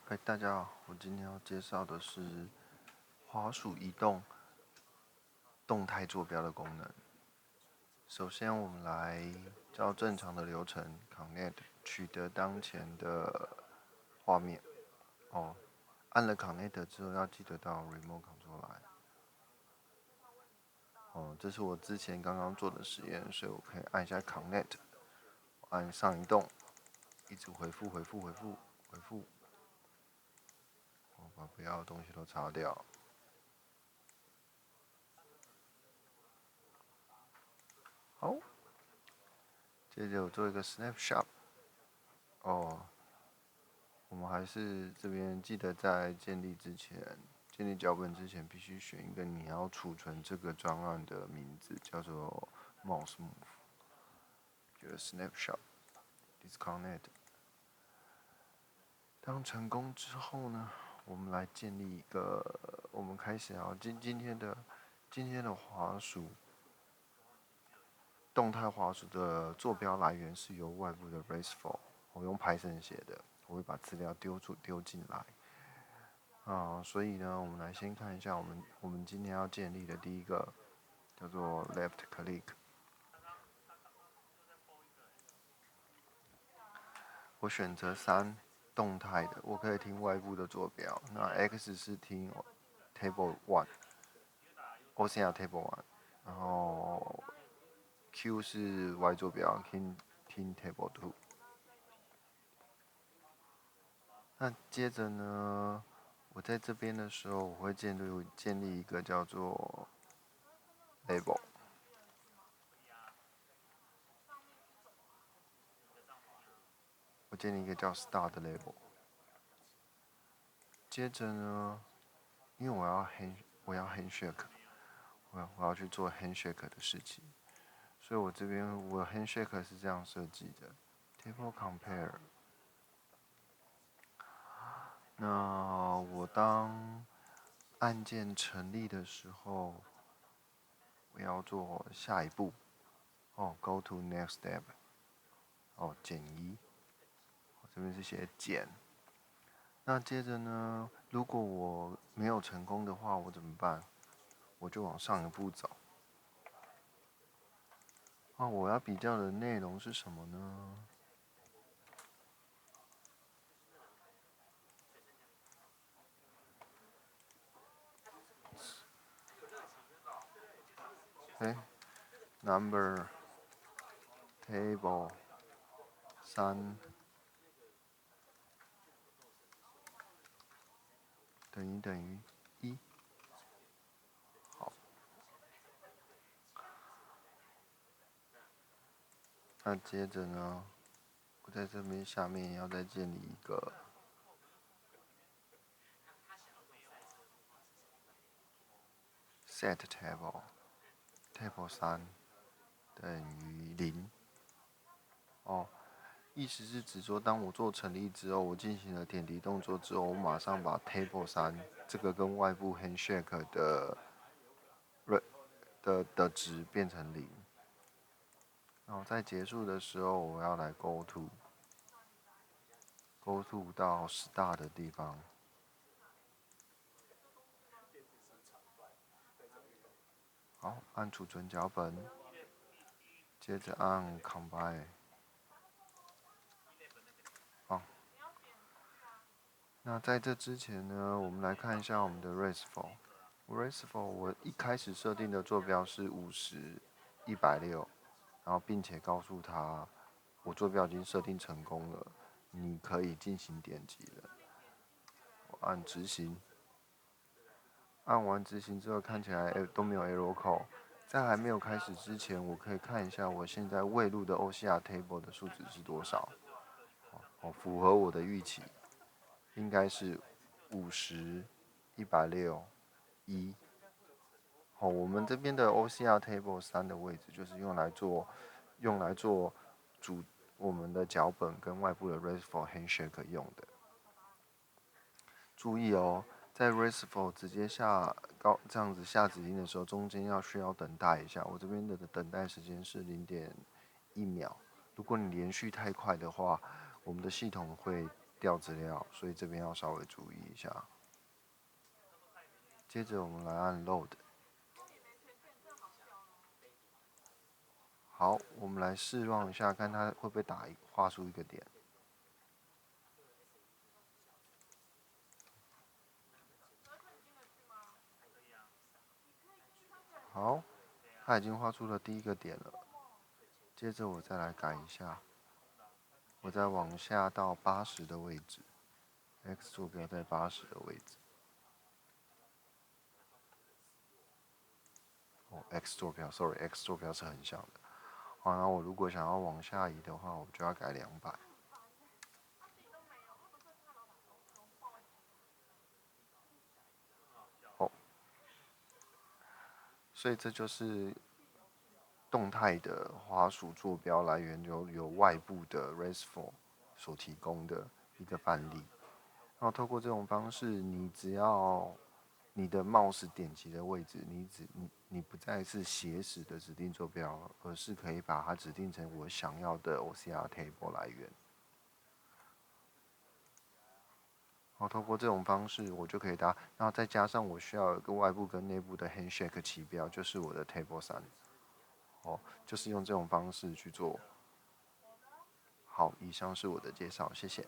大家好，我今天要介绍的是滑鼠移动动态坐标的功能。首先，我们来照正常的流程 ，Connect 取得当前的画面。按了 Connect 之后，要记得到 Remote Control 来。这是我之前刚刚做的实验，所以我可以按一下 Connect， 按上移动，一直回复。我把不要的东西都擦掉。好，接着我做一个 Snapshot。我们还是这边记得在建立脚本之前，必须选一个你要储存这个专案的名字，叫做 Mouse Move。觉得 Snapshot Disconnect。当成功之后呢，我们来建立一个，我们开始今天的滑鼠动态滑鼠的坐标来源是由外部的 RESTful， 我用 Python 写的，我会把资料丢进来。所以呢，我们来先看一下我们今天要建立的第一个叫做 Left Click。我选择3动态的，我可以听外部的坐标。那 X 是听 Table 1，OCR Table 1，然后 Q 是 Y 坐标，听 Table 2。那接着呢，我在这边的时候，我会建立一个叫做 Label。我建立一个叫 Start 的 Label。接着呢，因为我要 Handshake， 我要去做 Handshake 的事情，所以我这边我 Handshake 是这样设计的 ：Table Compare。那我当按键成立的时候，我要做下一步，Go to next step。减1，这边是写减。那接着呢，如果我没有成功的话，我怎么办？我就往上一步走。我要比较的内容是什么呢？Number Table 3等于1。好，那接着呢，我在这边下面要再建立一个 Set Table 3等于0。意思是指说，当我做成立之后，我进行了点击动作之后，我马上把 Table 3这个跟外部 Handshake 的值变成0。然后在结束的时候，我要来 Go to 到 Start 的地方。好，按储存脚本，接着按 Combine。那在这之前呢，我们来看一下我们的 RESTful。我一开始设定的坐标是50、160，然后并且告诉他我坐标已经设定成功了，你可以进行点击了。我按执行，按完执行之后看起来都没有 error code。在还没有开始之前，我可以看一下我现在未录的 OCR Table 的数值是多少。符合我的预期，应该是50、160、1。我们这边的 OCR Table 3的位置就是用来做我们的脚本跟外部的 RESTful Handshake 用的。注意在 RESTful 直接这样子下指令的时候，中间需要等待一下。我这边的等待时间是0.1秒。如果你连续太快的话，我们的系统会调资料，所以这边要稍微注意一下。接着我们来按 Load。好，我们来试望一下，看它会不会画出一个点。好，它已经画出了第一个点了。接着我再来改一下，我再往下到80的位置 ，X 坐标在80的位置。哦，X 坐标 ，sorry，X 坐标是横向的。好，然后我如果想要往下移的话，我就要改200。哦，所以这就是动态的滑鼠坐标来源由外部的 RESTful 所提供的一个范例。然后透过这种方式，你只要你的 mouse 点击的位置，你不再是斜使的指定坐标，而是可以把它指定成我想要的 OCR table 来源。然后透过这种方式，我就可以然后再加上我需要有一个外部跟内部的 handshake 起标，就是我的 table 3。哦，就是用这种方式去做。好，以上是我的介绍，谢谢。